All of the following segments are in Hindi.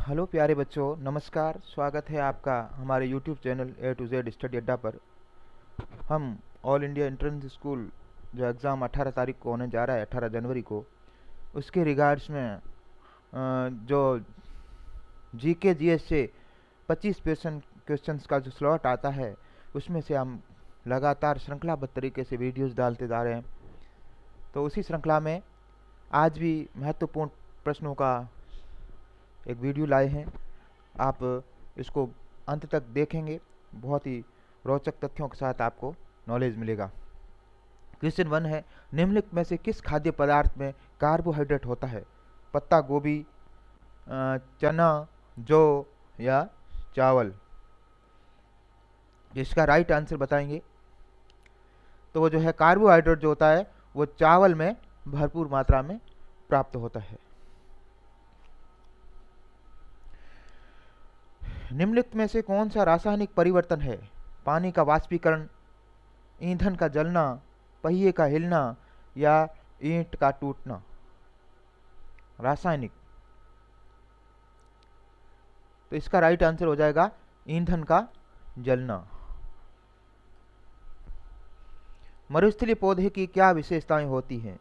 हेलो प्यारे बच्चों, नमस्कार। स्वागत है आपका हमारे YouTube channel A to Z study Adda पर। हम ऑल इंडिया एंट्रेंस स्कूल जो एग्ज़ाम 18 तारीख को होने जा रहा है, 18 जनवरी को, उसके रिगार्ड्स में जो जीके जीएस से 25% क्वेश्चंस का जो स्लॉट आता है, उसमें से हम लगातार श्रृंखलाबद्ध तरीके से वीडियोस डालते जा रहे हैं। तो उसी श्रृंखला में आज भी महत्वपूर्ण प्रश्नों का एक वीडियो लाए हैं। आप इसको अंत तक देखेंगे, बहुत ही रोचक तथ्यों के साथ आपको नॉलेज मिलेगा। क्वेश्चन 1 है, निम्नलिखित में से किस खाद्य पदार्थ में कार्बोहाइड्रेट होता है? पत्ता गोभी, चना, जौ या चावल? इसका राइट आंसर बताएंगे तो वो जो है कार्बोहाइड्रेट जो होता है वो चावल में भरपूर मात्रा में प्राप्त होता है। निम्नलिखित में से कौन सा रासायनिक परिवर्तन है? पानी का वाष्पीकरण, ईंधन का जलना, पहिए का हिलना या ईंट का टूटना? रासायनिक, तो इसका राइट आंसर हो जाएगा ईंधन का जलना। मरुस्थलीय पौधे की क्या विशेषताएं होती हैं?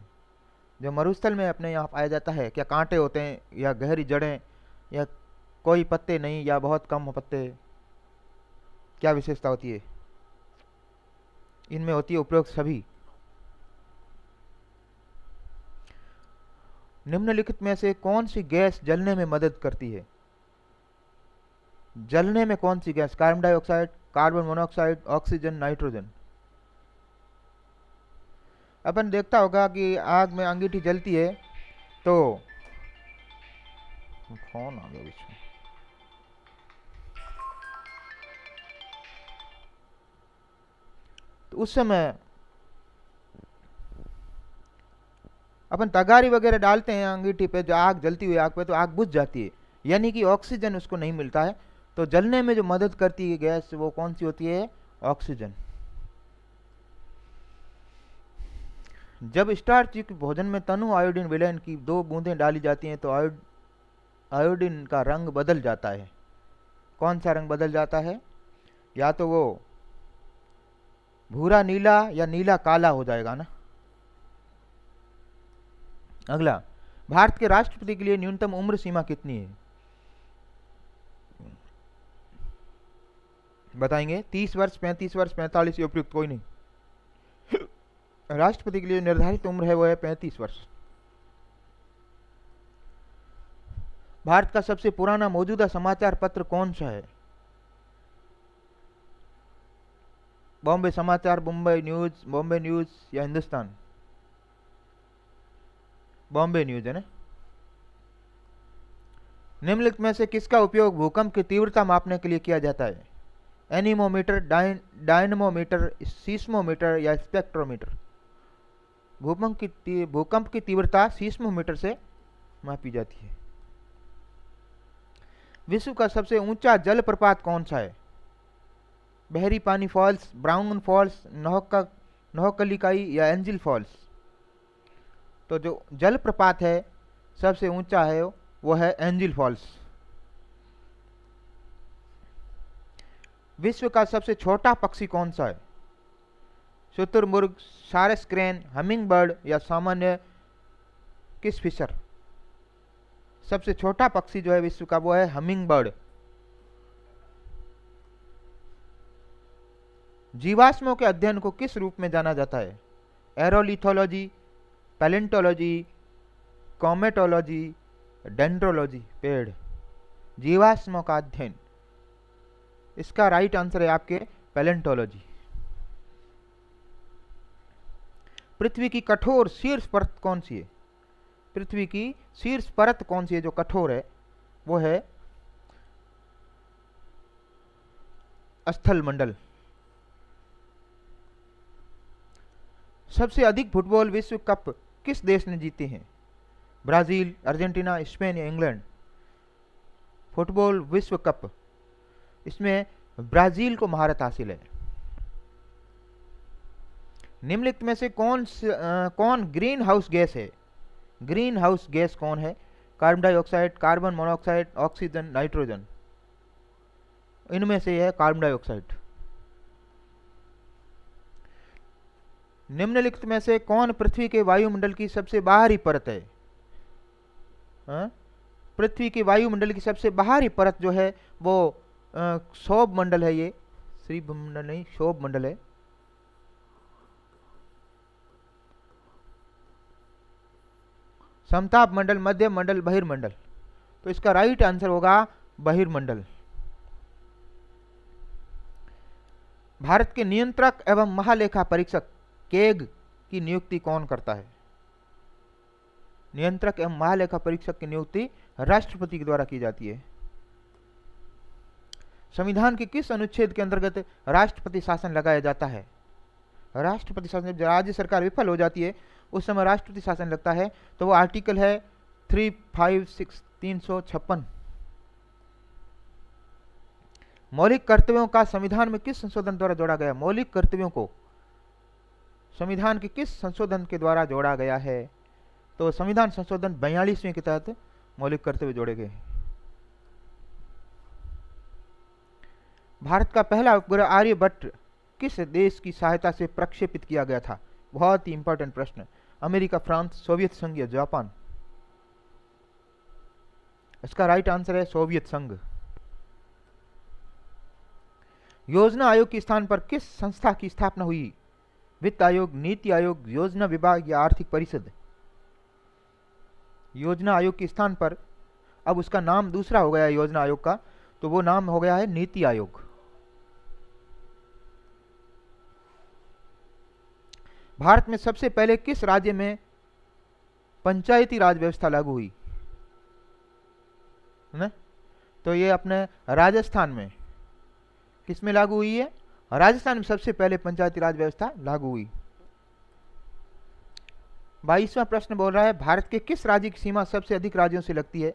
जो मरुस्थल में अपने यहाँ पाया जाता है, क्या कांटे होते हैं या गहरी जड़ें या कोई पत्ते नहीं या बहुत कम पत्ते? क्या विशेषता होती है? इनमें होती है उपरोक्त सभी। निम्नलिखित में से कौन सी गैस जलने में मदद करती है? जलने में कौन सी gas? Carbon dioxide, carbon monoxide, oxygen, nitrogen? अपन देखता होगा कि आग में अंगीठी जलती है तो फोन आ गया बीच में। तो उस समय अपन तगारी वगैरह डालते हैं अंगीठी पे, जो आग जलती हुई आग पे, तो आग बुझ जाती है, यानी कि ऑक्सीजन उसको नहीं मिलता है। तो जलने में जो मदद करती है गैस, वो कौन सी होती है? ऑक्सीजन। जब स्टार्च युक्त भोजन में तनु आयोडीन विलयन की 2 बूंदें डाली जाती हैं तो आयोडीन का रंग बदल जाता है। कौन सा रंग बदल जाता है? या तो वो भूरा नीला या नीला काला हो जाएगा ना। अगला, भारत के राष्ट्रपति के लिए न्यूनतम उम्र सीमा कितनी है? बताएंगे? 30 वर्ष, 35 वर्ष, 45 या उपयुक्त कोई नहीं। राष्ट्रपति के लिए निर्धारित उम्र है वो है 35 वर्ष। भारत का सबसे पुराना मौजूदा समाचार पत्र कौन सा है? बॉम्बे समाचार, बॉम्बे न्यूज या हिंदुस्तान? बॉम्बे न्यूज है ना। निम्नलिखित में से किसका उपयोग भूकंप की तीव्रता मापने के लिए किया जाता है? एनीमोमीटर, डायनमोमीटर, सीस्मोमीटर या स्पेक्ट्रोमीटर? भूकंप की तीव्रता सीस्मोमीटर से मापी जाती है। विश्व का सबसे ऊंचा जलप्रपात कौन सा है? बहरी पानी फॉल्स, ब्राउन फॉल्स, नौकलिकाई या एंजिल फॉल्स? तो जो जलप्रपात है सबसे ऊंचा है वो है एंजिल फॉल्स। विश्व का सबसे छोटा पक्षी कौन सा है? शुतुरमुर्ग, सारस क्रेन, हमिंग बर्ड या सामान्य किस फिशर? सबसे छोटा पक्षी जो है विश्व का वो है हमिंग बर्ड। जीवाश्मों के अध्ययन को किस रूप में जाना जाता है? एरोलिथोलॉजी, पैलेंटोलॉजी, कॉमेटोलॉजी, डेंड्रोलॉजी? पेड़, जीवाश्मों का अध्ययन। इसका राइट आंसर है आपके पैलेंटोलॉजी। पृथ्वी की कठोर शीर्ष परत कौन सी है? पृथ्वी की शीर्ष परत कौन सी है जो कठोर है? वो है स्थल मंडल। सबसे अधिक फुटबॉल विश्व कप किस देश ने जीते हैं? ब्राजील, अर्जेंटीना, स्पेन या इंग्लैंड? फुटबॉल विश्व कप, इसमें ब्राजील को महारत हासिल है। निम्नलिखित में से कौन ग्रीन हाउस गैस है? ग्रीन हाउस गैस कौन है? Carbon dioxide, carbon monoxide, oxygen, nitrogen. इनमें से है कार्बन डाइऑक्साइड। निम्नलिखित में से कौन पृथ्वी के वायुमंडल की सबसे बाहरी परत है? हाँ? पृथ्वी की वायुमंडल की सबसे बाहरी परत जो है वो क्षोभ मंडल है। ये श्रीभ मंडल नहीं, क्षोभ मंडल है। समताप मंडल, मध्य मंडल, बहिर्मंडल। तो इसका राइट आंसर होगा बहिर्मंडल। भारत के नियंत्रक एवं महालेखा परीक्षक केग की नियुक्ति कौन करता है? नियंत्रक एवं महालेखा परीक्षक की नियुक्ति राष्ट्रपति के द्वारा की जाती है। संविधान के किस अनुच्छेद के अंतर्गत राष्ट्रपति शासन लगाया जाता है? राष्ट्रपति शासन, जब राज्य सरकार विफल हो जाती है उस समय राष्ट्रपति शासन लगता है, तो वो आर्टिकल है 356। मौलिक कर्तव्यों का संविधान में किस संशोधन द्वारा जोड़ा गया? मौलिक कर्तव्यों को संविधान के किस संशोधन के द्वारा जोड़ा गया है? तो संविधान संशोधन 42वें के तहत मौलिक कर्तव्य जोड़े गए। भारत का पहला उपग्रह आर्यभट्ट किस देश की सहायता से प्रक्षेपित किया गया था? बहुत ही इंपॉर्टेंट प्रश्न। अमेरिका, फ्रांस, सोवियत संघ या जापान? इसका राइट आंसर है सोवियत संघ। योजना आयोग के स्थान पर किस संस्था की स्थापना हुई? वित्त आयोग, नीति आयोग, योजना विभाग या आर्थिक परिषद? योजना आयोग के स्थान पर अब उसका नाम दूसरा हो गया है योजना आयोग का, तो वो नाम हो गया है नीति आयोग। भारत में सबसे पहले किस राज्य में पंचायती राज व्यवस्था लागू हुई? है? तो ये अपने राजस्थान में। किस में लागू हुई है? राजस्थान में सबसे पहले पंचायती राज व्यवस्था लागू हुई। 22वां प्रश्न बोल रहा है भारत के किस राज्य की सीमा सबसे अधिक राज्यों से लगती है?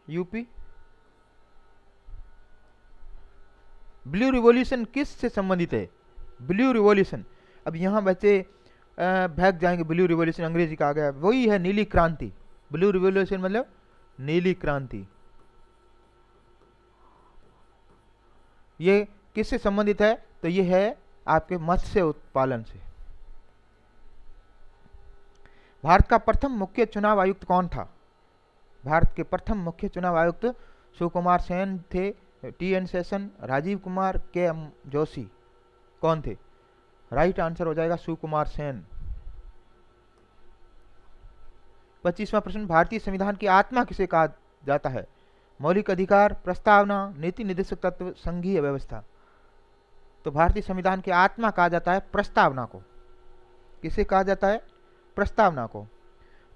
यूपी। ब्लू रिवॉल्यूशन किस से संबंधित है? ब्लू रिवॉल्यूशन, अब यहां बच्चे भाग जाएंगे, ब्लू रिवॉल्यूशन अंग्रेजी का आ गया, वही है नीली क्रांति। ब्लू रिवॉल्यूशन मतलब नीली क्रांति। ये किससे संबंधित है? तो ये है आपके मत्स्य उत्पादन से। भारत का प्रथम मुख्य चुनाव आयुक्त कौन था? भारत के प्रथम मुख्य चुनाव आयुक्त सुकुमार सेन थे, टी.एन. शेषन, राजीव कुमार, के.एम. जोशी? कौन थे? राइट आंसर हो जाएगा सुकुमार सेन। 25वां प्रश्न भारतीय संविधान की आत्मा किसे कहा जाता है? मौलिक अधिकार, प्रस्तावना, नीति निर्देशक तत्व, संघीय व्यवस्था? तो भारतीय संविधान की आत्मा कहा जाता है प्रस्तावना को। किसे कहा जाता है? प्रस्तावना को।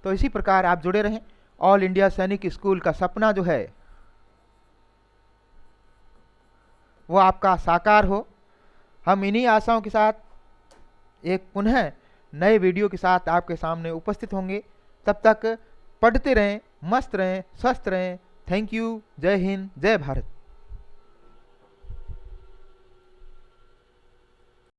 तो इसी प्रकार आप जुड़े रहें। ऑल इंडिया सैनिक स्कूल का सपना जो है वो आपका साकार हो। हम इन्हीं आशाओं के साथ एक पुनः नए वीडियो के साथ आपके सामने उपस्थित होंगे। तब तक पढ़ते रहें, मस्त रहें, स्वस्थ रहें। Thank you. जय हिंद, जय भारत।